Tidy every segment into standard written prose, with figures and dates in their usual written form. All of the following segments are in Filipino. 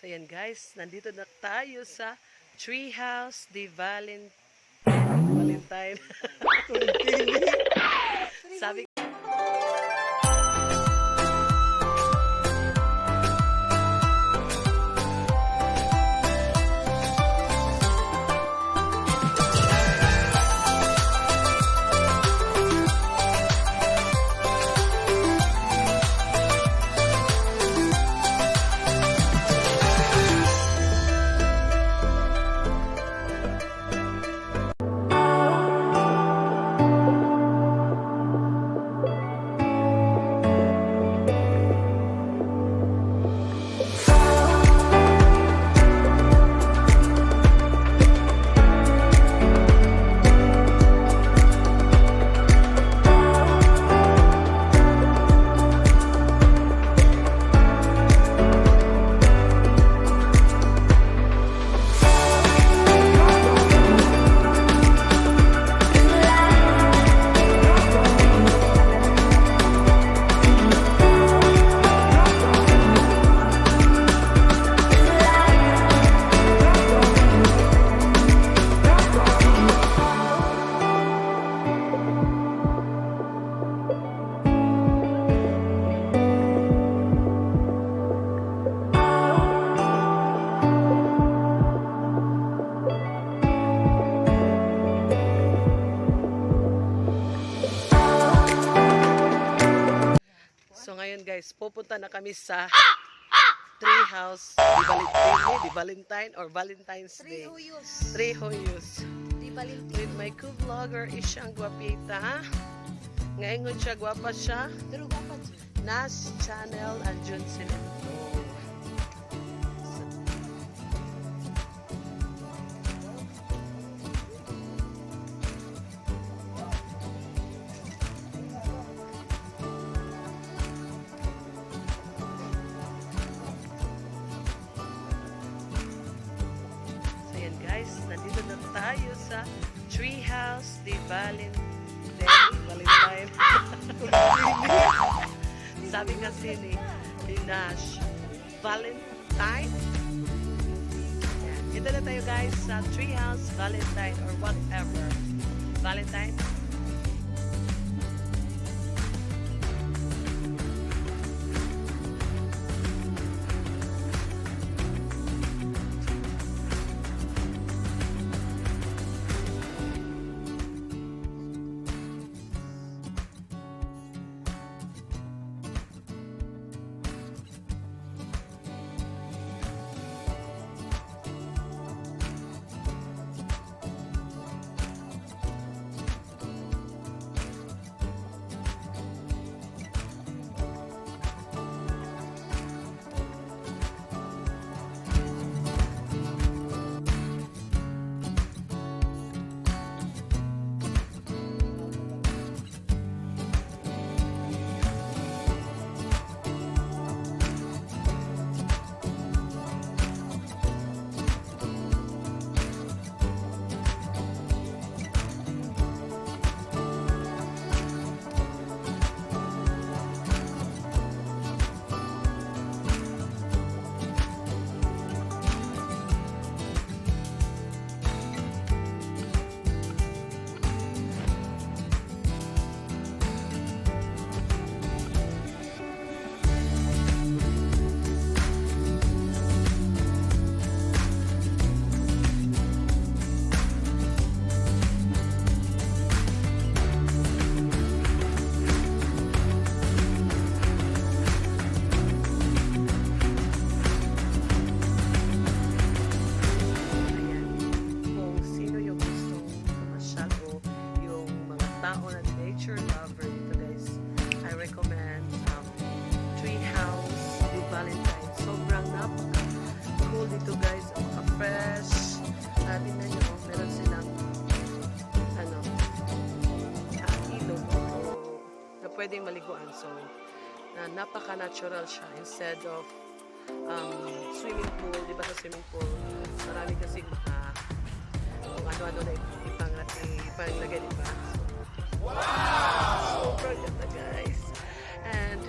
So yan guys, nandito na tayo sa Treehouse de Valentine. Sabi ngayon guys, pupunta na kami sa Treehouse de Valentine or Valentine's Day. Trehuyos. With my co-vlogger, Isyang Guapita. Ngayon siya, guwapa siya. Pero guwapa siya. Nas channel, Aljun Silento. Guys, nandito na tayo sa Treehouse de Valentine. Sabi kasi ni Nash, Valentine. Yan. Dito na tayo guys sa Treehouse Valentine or whatever. Valentine. Nature lover dito guys, I recommend Treehouse de Valentine. Sobrang napaka-cool dito guys, napaka-fresh. Tingnan nyo, meron silang ilog na pwedeng maliguan. So, napaka-natural siya instead of swimming pool. Diba sa swimming pool, marami kasing kung ano-ano na ipanglagay, diba? Wow! Sobrang ganda guys. And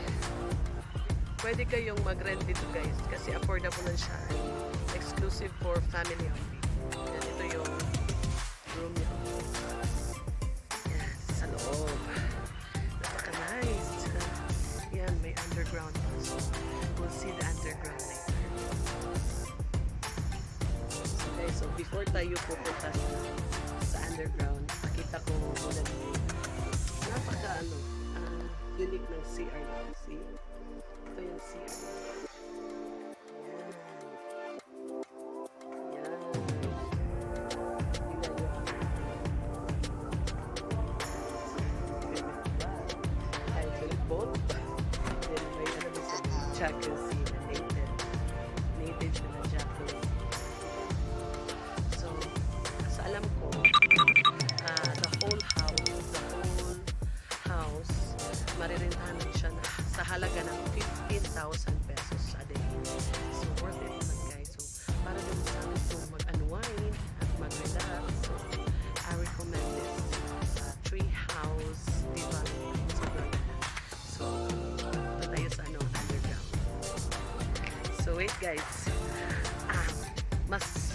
pwede kayong mag-rent dito guys kasi affordable lang siya. Exclusive for family only. Yan, ito yung room niya. Yan, sa loob. Napaka-nice. Yan, may underground also. We'll see the underground later. Okay, so before tayo pupunta sa underground, pakita ko muna dito. Unique ng CR. See? Ito yung CR. Yan. Yan. Tingnan nyo. Ay, boat. Then may ano din sa jacuzzi na native. Native siya na jacuzzi. So, sa alam ko, the whole marirentahan siya na sa halaga ng 15,000 pesos a day. So, worth it naman guys. So, para din sa amin to mag-unwind at mag-relax. So, I recommend this. Tree house, diba? So, ito tayo sa underground. So, wait guys.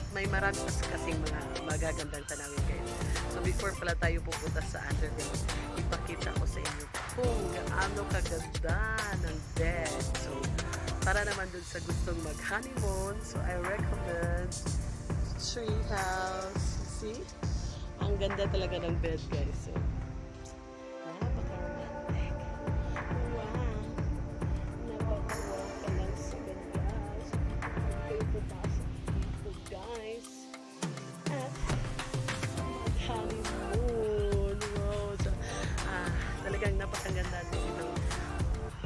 May marami kasing mga magagandang tanawin guys. So, before pala tayo pupunta sa underground, ipakita ko sa inyo kung gaano kaganda ng bed. So, para naman dun sa gustong mag-honeymoon, so I recommend tree house. See? Ang ganda talaga ng bed, guys. So, napaka-romantic. Wow! Napaka-wow ka lang sa ganda. So, kayo pupasok dito, guys. At mag-honeymoon. Wow! So, talagang napakaganda dito.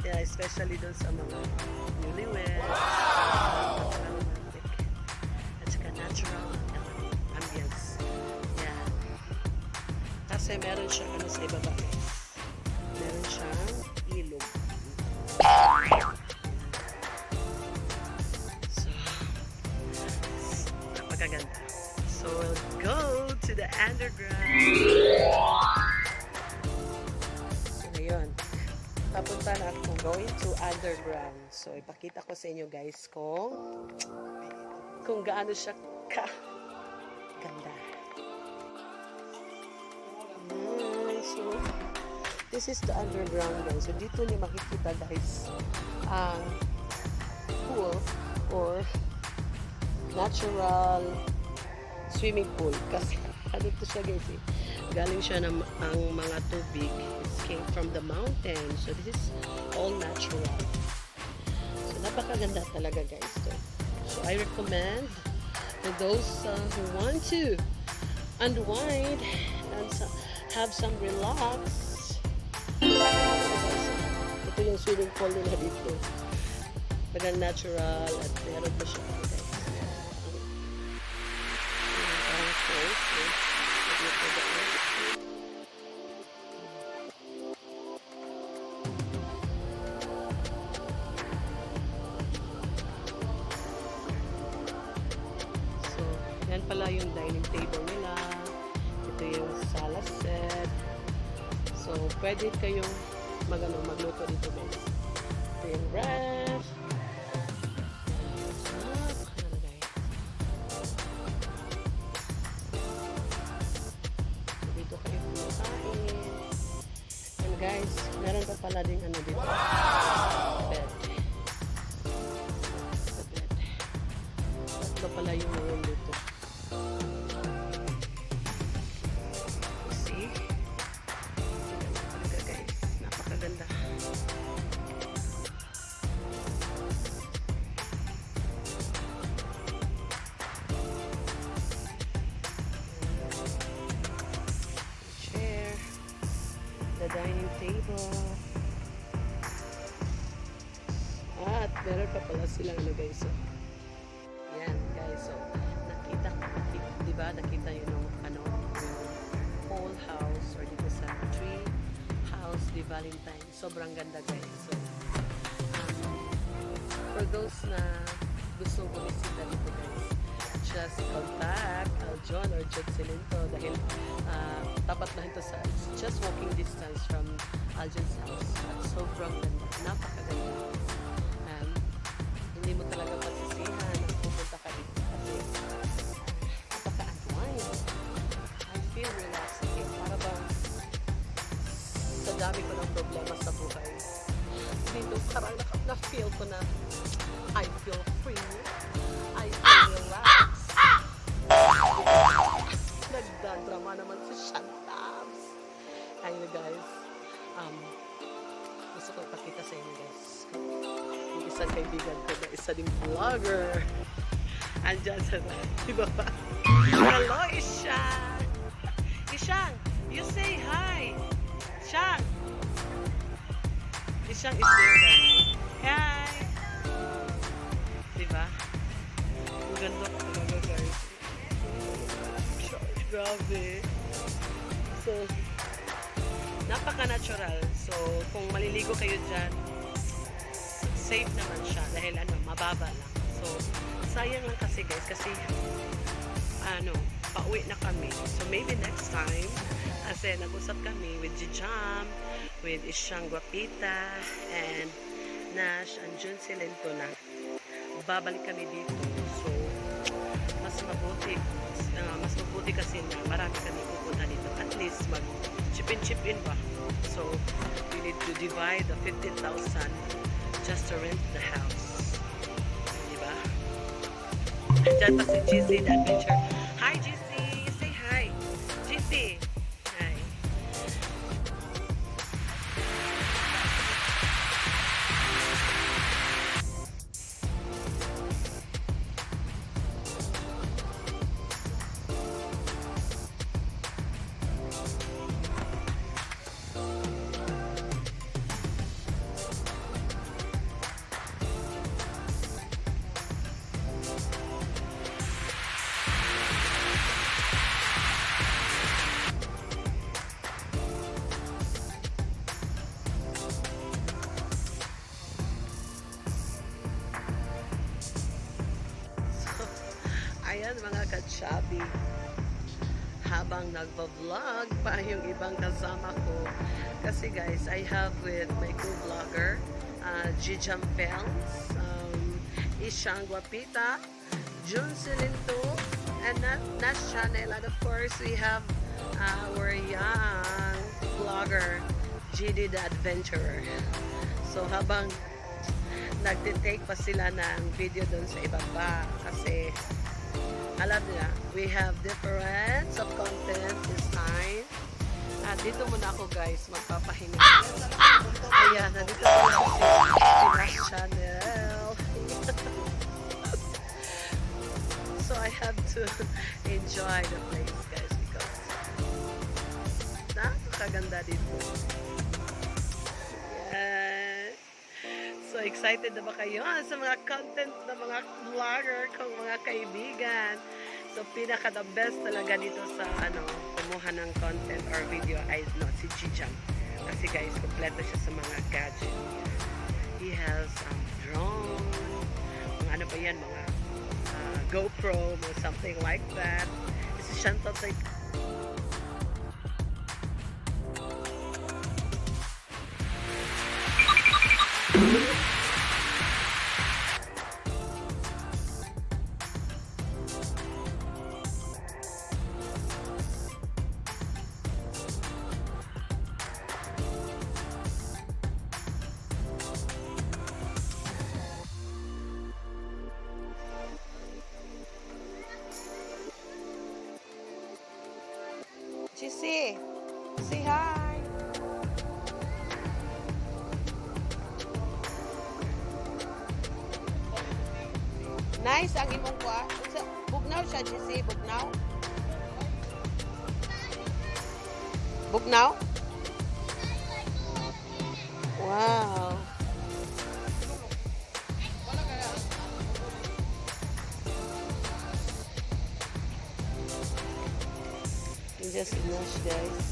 Yeah, especially doon sa mga newlyweds. Wow! Romantic. At saka natural ambience. Yeah. Kasi meron siyang ano sa ibaba. Meron siyang ilog. So, napakaganda. So, we'll go to the underground. Papunta na ako going to underground. So, ipakita ko sa inyo guys kung gaano siya ganda. So, this is the underground guys. So, dito niyo makikita guys ang pool or natural swimming pool. Kasi, ano to siya guys eh. Galing siya ng ang mga tubig. Came from the mountain. So, this is all natural. So, napakaganda talaga guys. So, I recommend for those who want to unwind and have some relax. Ito yung swimming pool nila dito. Talagang natural at meron pa siya guys. Parang falls. Yan pala yung dining table nila. Ito yung sala set. So, pwede kayong magluto dito guys. Ito yung ref. So, dito kayo kumakain. And guys, meron pa pala ding ano dito. Bed. The bed. Ito pala yung room dito. The dining table. At meron pa pala silang ano guys. So, yan guys. So, diba? Nakita yun yung yung whole house or dito sa tree house di Valentine. Sobrang ganda guys. So, for those na gustong bumisita dito guys, just contact John or Jodselinto dahil tapat na ito sa just walking distance from Aljon's house at sobrang ganda, napakaganda. hindi mo talaga pagsisihan na pupunta ka dito kasi napaka-unwind. I feel relaxed here. Para bang sa dami ko ng problema sa buhay. Dito parang na-feel ko na I feel free. I feel relaxed. Nagdadrama naman si Shantabs. Ayun guys. Gusto ko ipakita sa inyo guys. Yung isang kaibigan ko na isa ding vlogger. Andyan sa iba pa. Hello, Ishang! Ishang, you say hi! Ishang! Ishang is there guys. Hi! Diba? Ang ganda ko talaga guys. Grabe. So, napaka-natural. So, kung maliligo kayo dyan, safe naman siya dahil mababa lang. So, sayang lang kasi guys kasi pauwi na kami. So, maybe next time kasi nag-usap kami with Jijam, with Ishang Guapita, and Nash, and Jun Silento na babalik kami dito. So, mas mabuti kasi na marami kami pupunta dito. At least mag-chip-in ba? So, we need to divide the 15,000 just to rent the house. Diba? Diyan pa si GC the Adventure. Hi GC! Say hi! GC! Hi! Ayan mga kachabi, habang nagpa-vlog pa yung ibang kasama ko kasi guys, I have with my co-vlogger Jijam Films, Ishang Guapita, Jun Silento, and Nash Channel, and of course we have our young vlogger GD the Adventurer. So habang nagtitake pa sila ng video doon sa ibaba kasi alam nila, we have difference of content this time. At dito muna ako guys, magpapahinga. Ayan, nandito po lang si Nash Channel. So I have to enjoy the place guys because napakaganda dito. Yes. So excited na ba kayo sa mga content ng mga vlogger kong mga kaibigan? So pinaka the best talaga dito sa kumuha ng content or video ay si Jijam. Kasi guys, kompleto siya sa mga gadget. He has drone, mga ano pa yan, mga GoPro or something like that. Si Chantal say GC, say hi. Nice ang imong kwa. Bugnaw siya, GC, bugnaw. Bugnaw? Wow. Just Nash guys.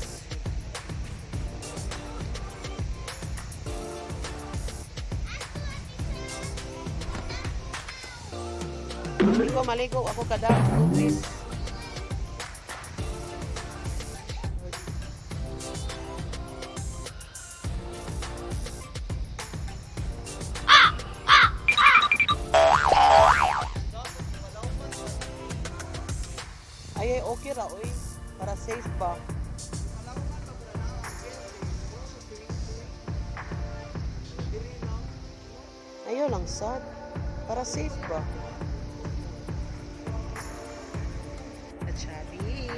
Maligo ako kada please. Ay, okay ra, oy. Para safe ba? Ayaw lang sad. Para safe ba? Kachabi,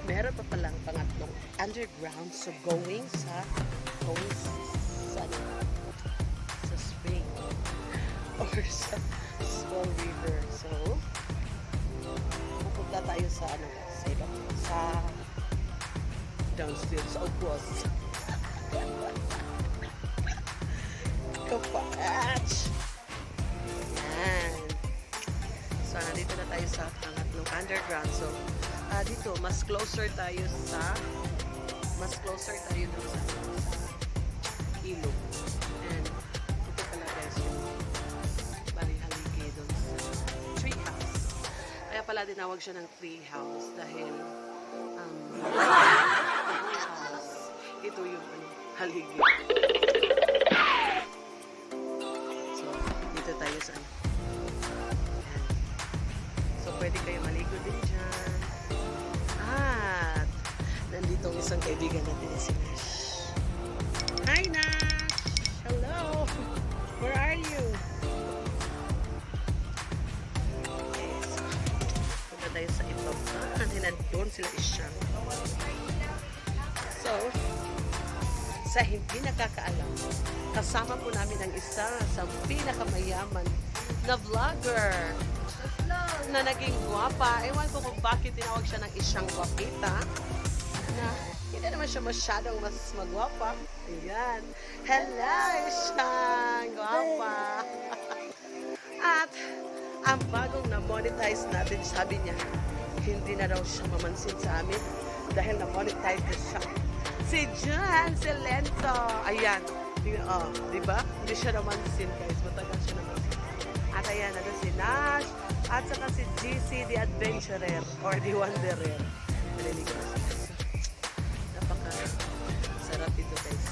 meron pa palang pangatlong underground. So going sa, ano, sa spring or sa small river. So, pupunta tayo sa ano, sa ibang, sa downstairs, sa Ogwas. Kapatch! Yan. So, nandito na tayo sa pangatlong underground. So, dito, mas closer tayo dun sa ilog. And, ito pala guys, yung bali-haligi dun sa tree house. Kaya pala tinawag siya ng tree house dahil house, ito yung haligi. So, dito tayo sa ano. So, pwede kayo maligo din dyan. At, nandito ang isang kaibigan natin si Nash. Hi, Nash! Hello! Where are you? Okay, so, punta tayo sa ibang doon sila isyang. So, sa hindi nakakaalam, kasama po namin ang isa sa pinakamayaman na vlogger na naging gwapa. Ewan ko kung bakit tinawag siya ng isyang gwapita na hindi naman siya masyadong mas magwapa. Ayan. Hello, isyang gwapa. At ang bagong na-monetize natin, sabi niya, hindi na raw siya mamansin sa amin dahil na-monetize na siya. Si John Celento. Ayan. Di ba? Hindi siya namansin, guys. Matagal siya namansin. At ayan, ano si Nash. At saka si GC, the Adventurer or the Wanderer. Narinig ko na siya. Napaka-sarap ito, guys.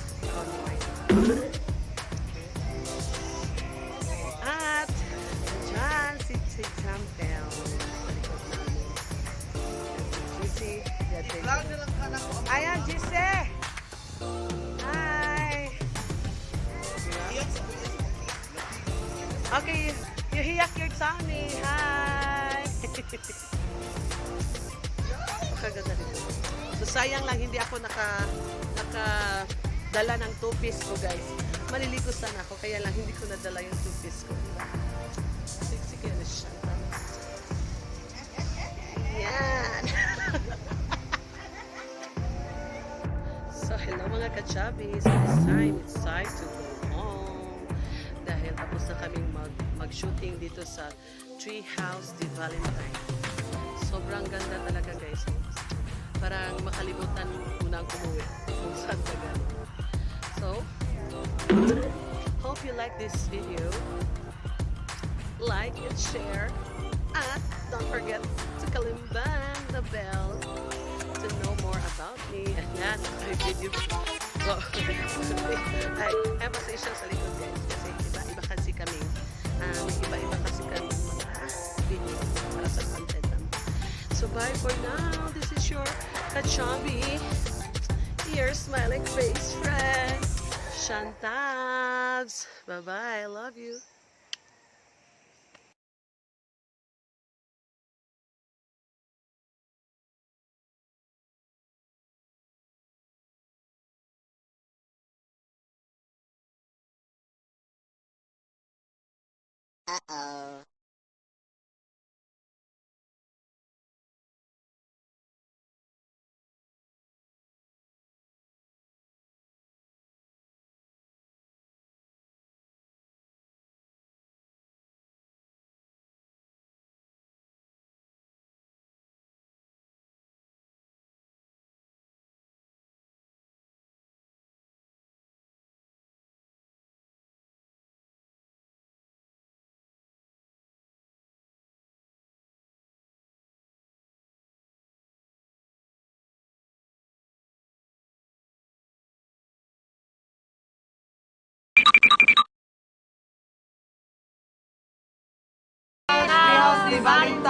At dyan si Champel. GC, the Adventurer. Ayan, GC! Hi! Okay, you hiyak your tummy. Hi! Pakaganda dito. So, sayang lang hindi ako nakadala ng two-piece ko, guys. Maliligo sana ako, kaya lang hindi ko nadala yung two-piece ko. Diba? Sige na siya. Yan! So, hello mga ka-chubbies. It's time to go home. Dahil tapos na kaming mag-shooting dito sa Treehouse de Valentine. Sobrang ganda talaga, guys. Parang makalimutan mo na umuwi kung saan ka galing. So, hope you like this video. Like and share. At don't forget to kalimbang the bell to know more about me. Ayan, may video. So, ay pasensya sa likod, guys. Kasi iba-iba kasi kami. Iba-iba kasi kami mga video para sa content namin. So, bye for now. This is your Kachabi, your smiling face friend, Shantabs. Bye-bye. I love you. Uh-oh. Diba?